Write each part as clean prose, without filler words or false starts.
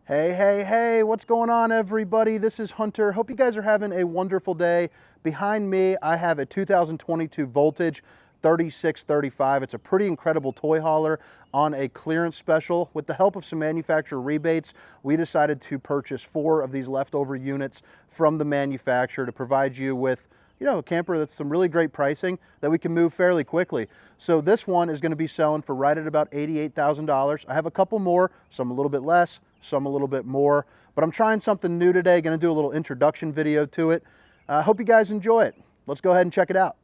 Hey, what's going on, everybody? This is Hunter. Hope you guys are having a wonderful day. Behind me, I have a 2022 Voltage 3635. It's a pretty incredible toy hauler on a clearance special. With the help of some manufacturer rebates, we decided to purchase 4 of these leftover units from the manufacturer to provide you with a camper that's some really great pricing that we can move fairly quickly. So this one is going to be selling for right at about $88,000. I have a couple more, some a little bit less, some a little bit more, but I'm trying something new today. Going to do a little introduction video to it. I hope you guys enjoy it. Let's go ahead and check it out.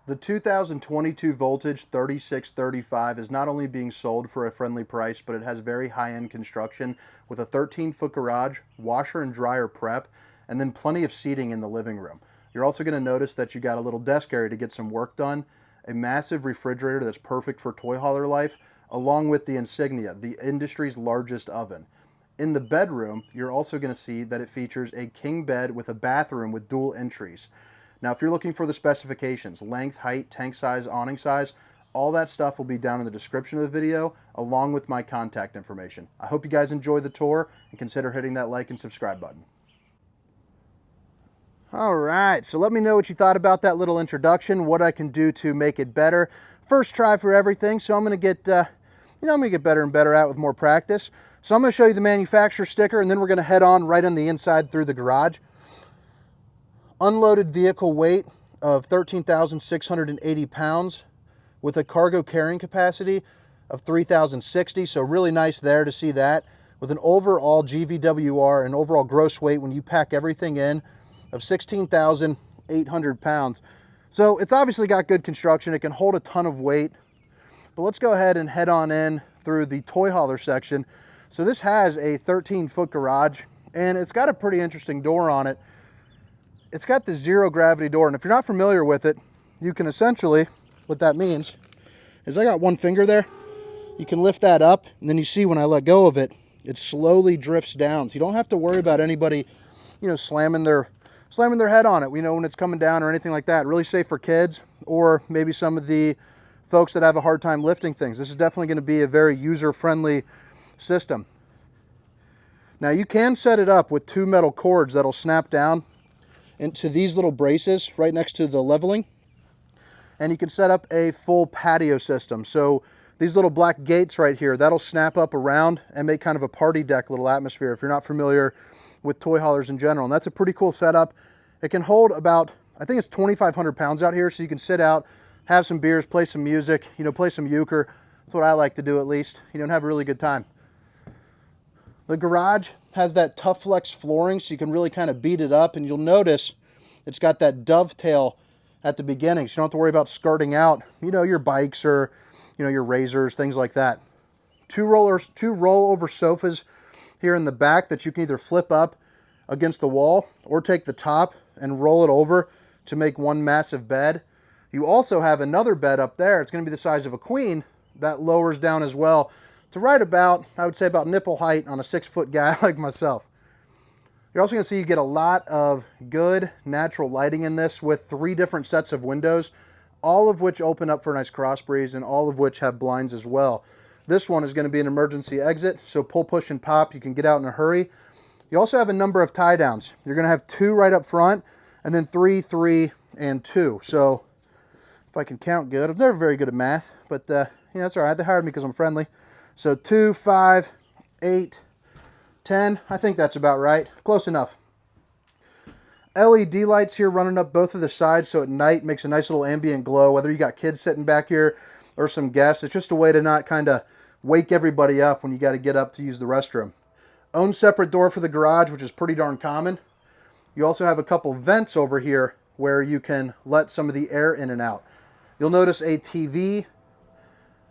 The 2022 Voltage 3635 is not only being sold for a friendly price, but it has very high-end construction with a 13-foot garage, washer and dryer prep, and then plenty of seating in the living room. You're also going to notice that you got a little desk area to get some work done, a massive refrigerator that's perfect for toy hauler life, along with the Insignia, the industry's largest oven. In the bedroom, you're also going to see that it features a king bed with a bathroom with dual entries. Now, if you're looking for the specifications, length, height, tank size, awning size, all that stuff will be down in the description of the video, along with my contact information. I hope you guys enjoy the tour and consider hitting that like and subscribe button. All right, so let me know what you thought about that little introduction, what I can do to make it better. First try for everything, so I'm going to get, I'm going to get better and better at it with more practice. So I'm going to show you the manufacturer sticker, and then we're going to head on right on the inside through the garage. Unloaded vehicle weight of 13,680 pounds with a cargo carrying capacity of 3,060, so really nice there to see that. With an overall GVWR and overall gross weight when you pack everything in of 16,800 pounds. So it's obviously got good construction. It can hold a ton of weight. But let's go ahead and head on in through the toy hauler section. So this has a 13-foot garage, and it's got a pretty interesting door on it. It's got the zero gravity door, and if you're not familiar with it, you can essentially, what that means is I got one finger there. You can lift that up, and then you see when I let go of it, it slowly drifts down. So you don't have to worry about anybody, slamming their head on it, when it's coming down or anything like that. Really safe for kids or maybe some of the folks that have a hard time lifting things. This is definitely going to be a very user-friendly system. Now you can set it up with 2 metal cords that'll snap down into these little braces right next to the leveling. And you can set up a full patio system. So these little black gates right here, that'll snap up around and make kind of a party deck little atmosphere if you're not familiar with toy haulers in general. And that's a pretty cool setup. It can hold about, I think it's 2,500 pounds out here, so you can sit out, have some beers, play some music, play some euchre. That's what I like to do at least, and have a really good time. The garage has that Tough Flex flooring, so you can really kind of beat it up, and you'll notice it's got that dovetail at the beginning, so you don't have to worry about skirting out, your bikes or, your razors, things like that. 2 rollover sofas here in the back that you can either flip up against the wall or take the top and roll it over to make one massive bed. You also have another bed up there. It's going to be the size of a queen that lowers down as well to right about, I would say about nipple height on a 6-foot guy like myself. You're also going to see you get a lot of good natural lighting in this with 3 different sets of windows, all of which open up for a nice cross breeze and all of which have blinds as well. This one is going to be an emergency exit, so pull, push, and pop. You can get out in a hurry. You also have a number of tie downs. You're going to have 2 right up front, and then 3, 3, and 2. So if I can count good, I'm never very good at math, but that's all right. They hired me because I'm friendly. So 2, 5, 8, 10. I think that's about right. Close enough. LED lights here running up both of the sides, so at night makes a nice little ambient glow, whether you got kids sitting back here or some guests. It's just a way to not kind of wake everybody up when you got to get up to use the restroom. Own separate door for the garage, which is pretty darn common. You also have a couple vents over here where you can let some of the air in and out. You'll notice a TV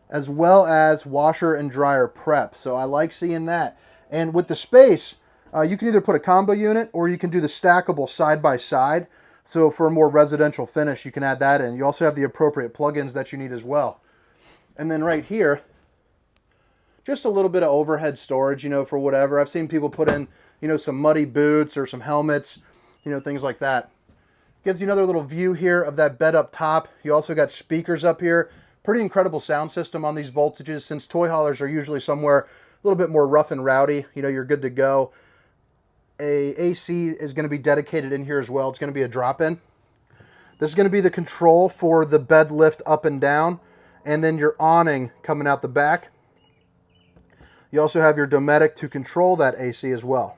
as well as washer and dryer prep. So I like seeing that. And with the space, you can either put a combo unit or you can do the stackable side by side. So for a more residential finish, you can add that in. You also have the appropriate plugins that you need as well. And then right here, just a little bit of overhead storage, for whatever. I've seen people put in, some muddy boots or some helmets, things like that. Gives you another little view here of that bed up top. You also got speakers up here, Pretty incredible sound system on these voltages. Since toy haulers are usually somewhere a little bit more rough and rowdy, you know, you're good to go. A AC is going to be dedicated in here as well. It's going to be a drop-in. This is going to be the control for the bed lift up and down, and then your awning coming out the back. You also have your Dometic to control that AC as well.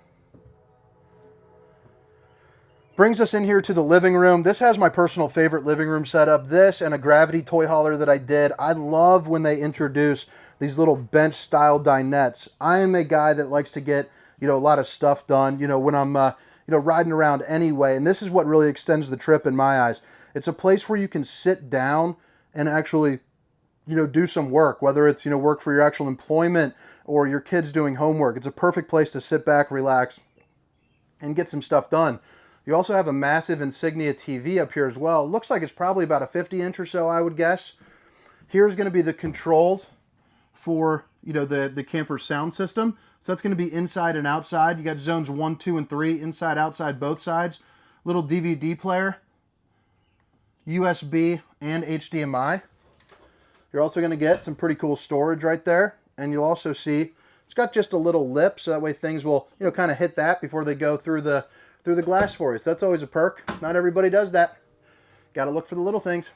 Brings us in here to the living room. This has my personal favorite living room setup. This and a gravity toy hauler that I did. I love when they introduce these little bench style dinettes. I am a guy that likes to get, you know, a lot of stuff done, you know, when I'm, you know, riding around anyway. And this is what really extends the trip in my eyes. It's a place where you can sit down and actually, you know, do some work, whether it's, you know, work for your actual employment or your kids doing homework. It's a perfect place to sit back, relax, and get some stuff done. You also have a massive Insignia TV up here as well. It looks like it's probably about a 50-inch or so, I would guess. Here's going to be the controls for, you know, the camper sound system. So that's going to be inside and outside. You got zones 1, 2, and 3, inside, outside, both sides. Little DVD player, USB, and HDMI. You're also going to get some pretty cool storage right there. And you'll also see it's got just a little lip, so that way things will, you know, kind of hit that before they go through the glass for you. So that's always a perk. Not everybody does that. Got to look for the little things.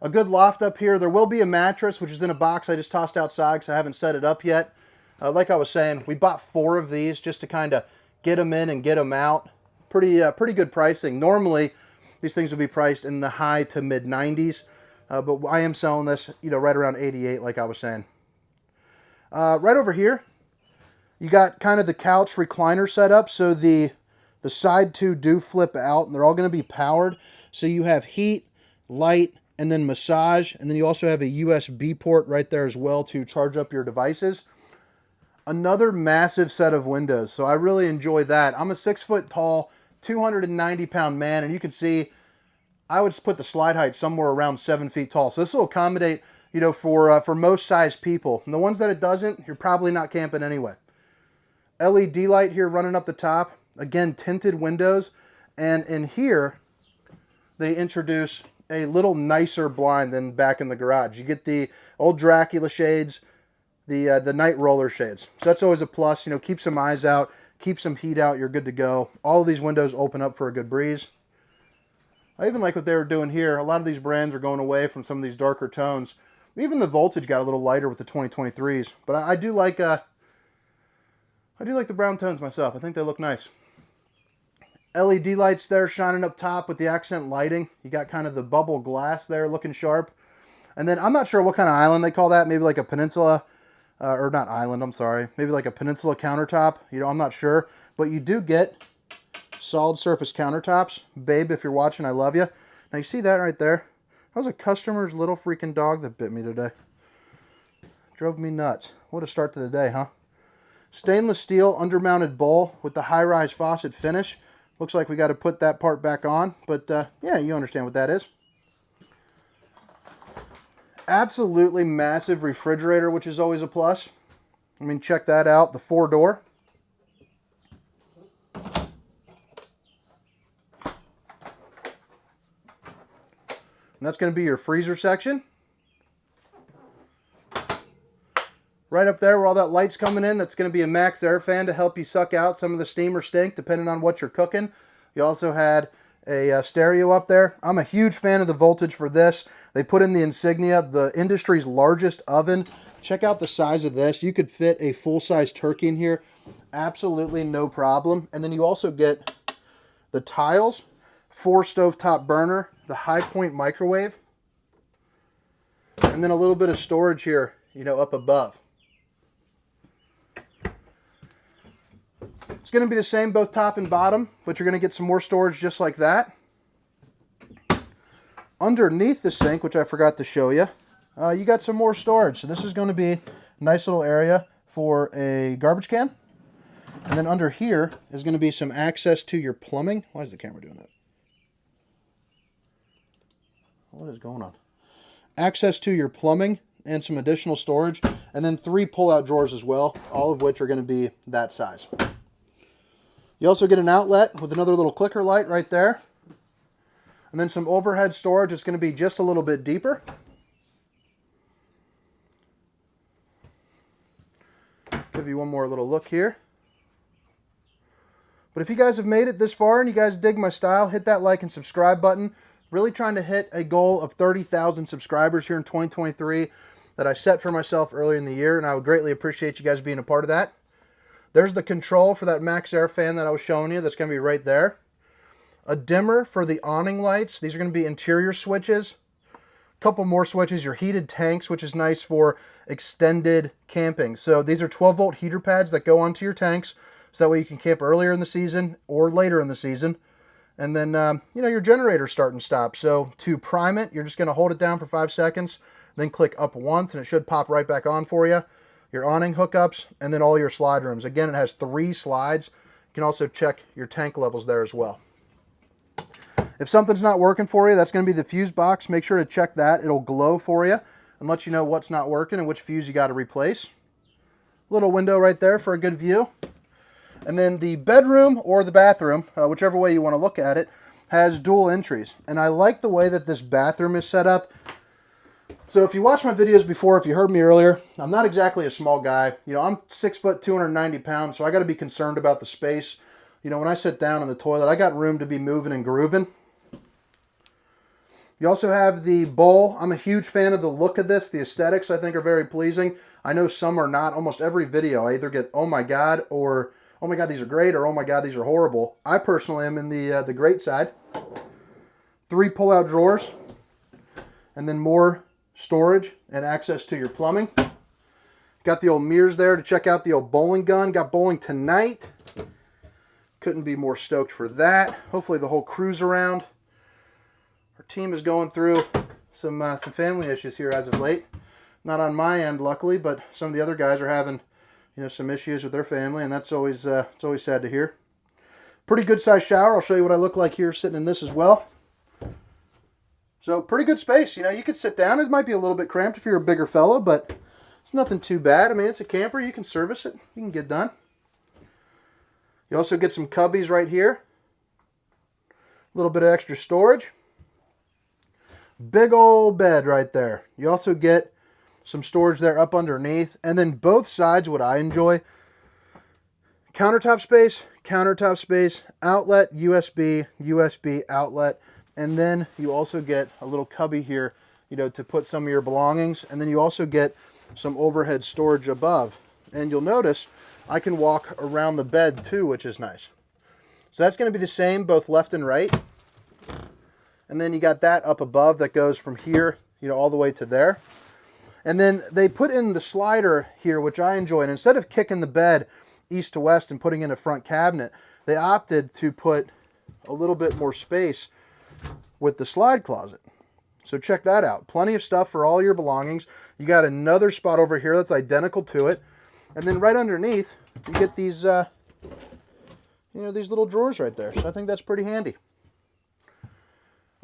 A good loft up here. There will be a mattress, which is in a box I just tossed outside because I haven't set it up yet. Like I was saying, we bought 4 of these just to kind of get them in and get them out. Pretty good pricing. Normally, these things would be priced in the high to mid 90s, but I am selling this, you know, right around 88, like I was saying. Right over here, you got kind of the couch recliner setup. So the side 2 do flip out, and they're all going to be powered. So you have heat, light, and then massage, and then you also have a USB port right there as well to charge up your devices. Another massive set of windows, so I really enjoy that. I'm a 6 foot tall, 290 pound man, and you can see I would put the slide height somewhere around 7 feet tall. So this will accommodate, you know, for most size people. And the ones that it doesn't, you're probably not camping anyway. LED light here running up the top. Again, tinted windows. And in here, they introduce a little nicer blind than back in the garage. You get the old Dracula shades, the night roller shades. So that's always a plus. You know, keep some eyes out, keep some heat out, you're good to go. All of these windows open up for a good breeze. I even like what they were doing here. A lot of these brands are going away from some of these darker tones. Even the voltage got a little lighter with the 2023s. But I do like the brown tones myself. I think they look nice. LED lights there shining up top with the accent lighting. You got kind of the bubble glass there looking sharp. And then I'm not sure what kind of island they call that. Maybe like a peninsula, or not island, I'm sorry. Maybe like a peninsula countertop. You know, I'm not sure. But you do get solid surface countertops. Babe, if you're watching, I love you. Now you see that right there? That was a customer's little freaking dog that bit me today. Drove me nuts. What a start to the day, huh? Stainless steel undermounted bowl with the high-rise faucet finish. Looks like we got to put that part back on, but yeah, you understand what that is. Absolutely massive refrigerator, which is always a plus. I mean, check that out, the 4-door. And that's going to be your freezer section. Right up there where all that light's coming in, that's going to be a max air fan to help you suck out some of the steam or stink, depending on what you're cooking. You also had a stereo up there. I'm a huge fan of the voltage for this. They put in the Insignia, the industry's largest oven. Check out the size of this. You could fit a full-size turkey in here. Absolutely no problem. And then you also get the tiles, 4 stovetop burner, the high point microwave, and then a little bit of storage here, you know, up above. It's going to be the same both top and bottom, but you're going to get some more storage just like that. Underneath the sink, which I forgot to show you, you got some more storage. So this is going to be a nice little area for a garbage can. And then under here is going to be some access to your plumbing. Why is the camera doing that? What is going on? Access to your plumbing and some additional storage. And then 3 pull-out drawers as well, all of which are going to be that size. You also get an outlet with another little clicker light right there. And then some overhead storage. It's going to be just a little bit deeper. Give you one more little look here. But if you guys have made it this far and you guys dig my style, hit that like and subscribe button. Really trying to hit a goal of 30,000 subscribers here in 2023 that I set for myself earlier in the year, and I would greatly appreciate you guys being a part of that. There's the control for that Max Air fan that I was showing you. That's going to be right there. A dimmer for the awning lights. These are going to be interior switches. A couple more switches. Your heated tanks, which is nice for extended camping. So these are 12-volt heater pads that go onto your tanks, so that way you can camp earlier in the season or later in the season. And then, your generator start and stop. So to prime it, you're just going to hold it down for 5 seconds, then click up once, and it should pop right back on for you. Your awning hookups, and then all your slide rooms. Again, it has 3 slides. You can also check your tank levels there as well. If something's not working for you, that's going to be the fuse box. Make sure to check that. It'll glow for you and let you know what's not working and which fuse you got to replace. Little window right there for a good view. And then the bedroom or the bathroom, whichever way you want to look at it, has dual entries. And I like the way that this bathroom is set up. So if you watched my videos before, if you heard me earlier, I'm not exactly a small guy. I'm 6 foot, 290 pounds, so I got to be concerned about the space. When I sit down in the toilet, I got room to be moving and grooving. You also have the bowl. I'm a huge fan of the look of this. The aesthetics, I think, are very pleasing. I know some are not. Almost every video, I either get, oh my God, or oh my God, these are great, or oh my God, these are horrible. I personally am in the great side. 3 pull-out drawers, and then more storage and access to your plumbing. Got the old mirrors there to check out the old bowling gun. Got bowling tonight. Couldn't be more stoked for that. Hopefully the whole crew's around. Our team is going through some family issues here as of late. Not on my end, luckily, but some of the other guys are having some issues with their family, and that's always it's always sad to hear. Pretty good sized shower. I'll show you what I look like here sitting in this as well. So pretty good space. You could sit down. It might be a little bit cramped if you're a bigger fella, but it's nothing too bad. I mean, it's a camper. You can service it. You can get done. You also get some cubbies right here. A little bit of extra storage. Big old bed right there. You also get some storage there up underneath. And then both sides, what I enjoy, countertop space, outlet, USB outlet. And then you also get a little cubby here, to put some of your belongings. And then you also get some overhead storage above. And you'll notice I can walk around the bed too, which is nice. So that's going to be the same both left and right. And then you got that up above that goes from here, all the way to there. And then they put in the slider here, which I enjoy. And instead of kicking the bed east to west and putting in a front cabinet, they opted to put a little bit more space with the slide closet. So check that out. Plenty of stuff for all your belongings. You got another spot over here that's identical to it. And then right underneath, you get these, these little drawers right there. So I think that's pretty handy.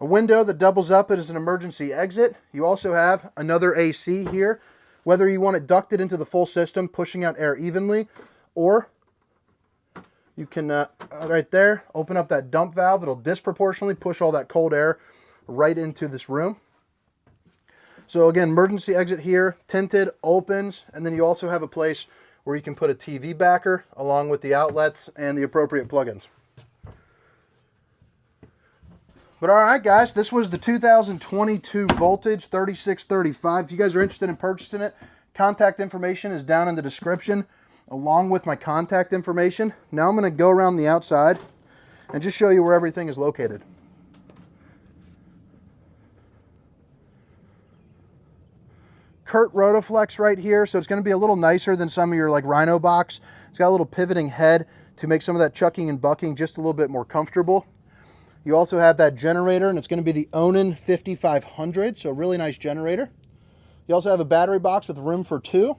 A window that doubles up as an emergency exit. You also have another AC here. Whether you want it ducted into the full system, pushing out air evenly, or you can, right there, open up that dump valve. It'll disproportionately push all that cold air right into this room. So again, emergency exit here, tinted, opens, and then you also have a place where you can put a TV backer along with the outlets and the appropriate plugins. But all right, guys, this was the 2022 Voltage 3635. If you guys are interested in purchasing it, contact information is down in the description along with my contact information. Now I'm going to go around the outside and just show you where everything is located. Curt Rotoflex right here, so it's going to be a little nicer than some of your like Rhino box. It's got a little pivoting head to make some of that chucking and bucking just a little bit more comfortable. You also have that generator, and it's going to be the Awning 5500, so a really nice generator. You also have a battery box with room for 2.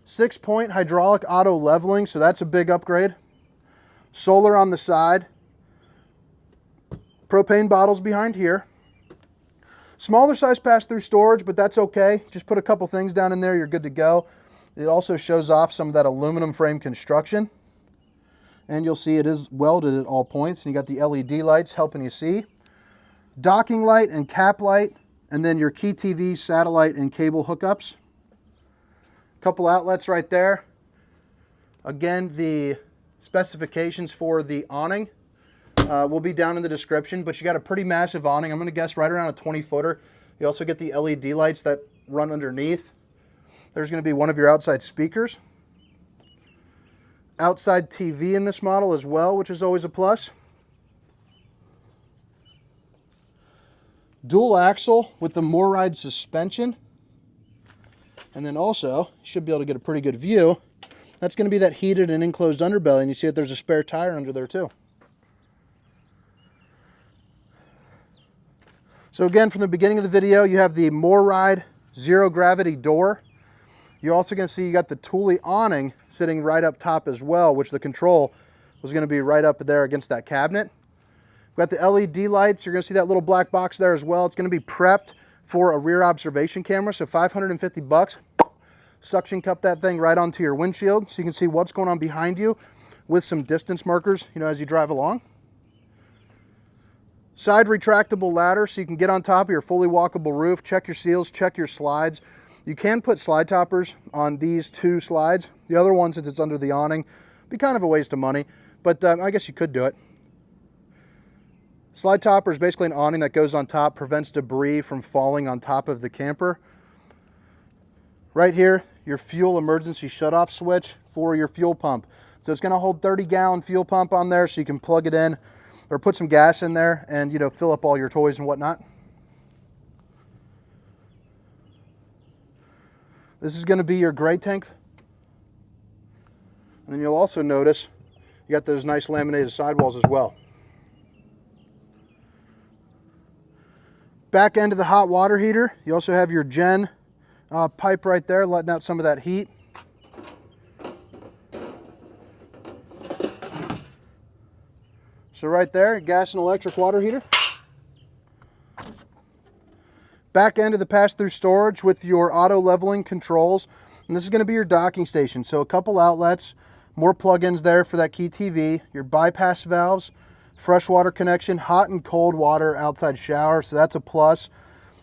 6-point hydraulic auto leveling, so that's a big upgrade. Solar on the side. Propane bottles behind here. Smaller size pass-through storage, but that's okay. Just put a couple things down in there, you're good to go. It also shows off some of that aluminum frame construction. And you'll see it is welded at all points. And you got the LED lights helping you see. Docking light and cap light. And then your key TV, satellite, and cable hookups. Couple outlets right there. Again, the specifications for the awning will be down in the description, but you got a pretty massive awning. I'm going to guess right around a 20-footer. You also get the LED lights that run underneath. There's going to be one of your outside speakers. Outside TV in this model as well, which is always a plus. Dual axle with the MORryde suspension. And then also, you should be able to get a pretty good view. That's going to be that heated and enclosed underbelly, and you see that there's a spare tire under there too. So again, from the beginning of the video, you have the MORryde zero gravity door. You're also going to see you got the Thule awning sitting right up top as well, which the control was going to be right up there against that cabinet. We've got the LED lights. You're going to see that little black box there as well. It's going to be prepped for a rear observation camera, so $550. Suction cup that thing right onto your windshield so you can see what's going on behind you with some distance markers, as you drive along. Side retractable ladder so you can get on top of your fully walkable roof, check your seals, check your slides. You can put slide toppers on these two slides. The other one, since it's under the awning, be kind of a waste of money, but I guess you could do it. Slide topper is basically an awning that goes on top, prevents debris from falling on top of the camper. Right here, your fuel emergency shutoff switch for your fuel pump. So it's going to hold 30-gallon fuel pump on there so you can plug it in or put some gas in there and, fill up all your toys and whatnot. This is going to be your gray tank. And then you'll also notice you got those nice laminated sidewalls as well. Back end of the hot water heater, you also have your Gen pipe right there letting out some of that heat. So right there, gas and electric water heater. Back end of the pass-through storage with your auto leveling controls. And this is going to be your docking station. So a couple outlets, more plug-ins there for that key TV, your bypass valves, freshwater connection, hot and cold water outside shower. So that's a plus.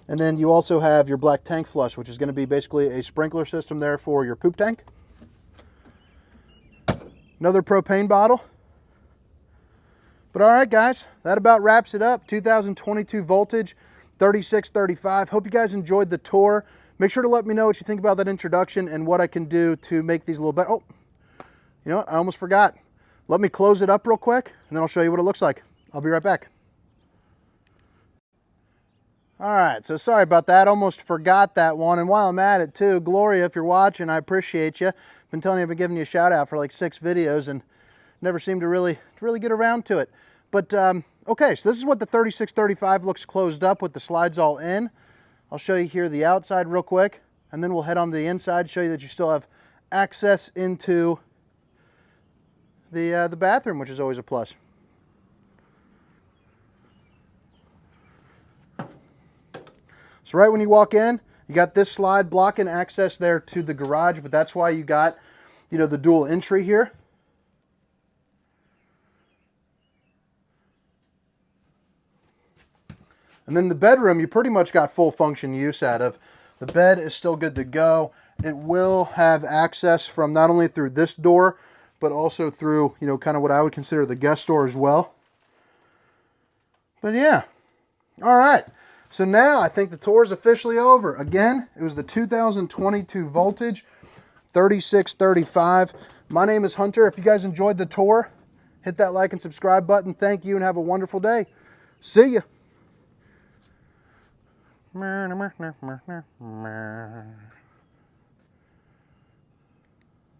And then you also have your black tank flush, which is going to be basically a sprinkler system there for your poop tank. Another propane bottle. But all right, guys, that about wraps it up. 2022 Voltage 3635. Hope you guys enjoyed the tour. Make sure to let me know what you think about that introduction and what I can do to make these a little better. Oh, you know what? I almost forgot. Let me close it up real quick, and then I'll show you what it looks like. I'll be right back. All right, so sorry about that. Almost forgot that one. And while I'm at it too, Gloria, if you're watching, I appreciate you. Been telling you I've been giving you a shout out for like 6 videos and never seemed to really get around to it. But okay, so this is what the 3635 looks closed up with the slides all in. I'll show you here the outside real quick, and then we'll head on to the inside, show you that you still have access into the bathroom, which is always a plus. So right when you walk in, you got this slide blocking access there to the garage, but that's why you got, the dual entry here. And then the bedroom, you pretty much got full function use out of. The bed is still good to go. It will have access from not only through this door, but also through, kind of what I would consider the guest door as well. But yeah, all right. So now I think the tour is officially over. Again, it was the 2022 Voltage 3635. My name is Hunter. If you guys enjoyed the tour, hit that like and subscribe button. Thank you and have a wonderful day. See ya.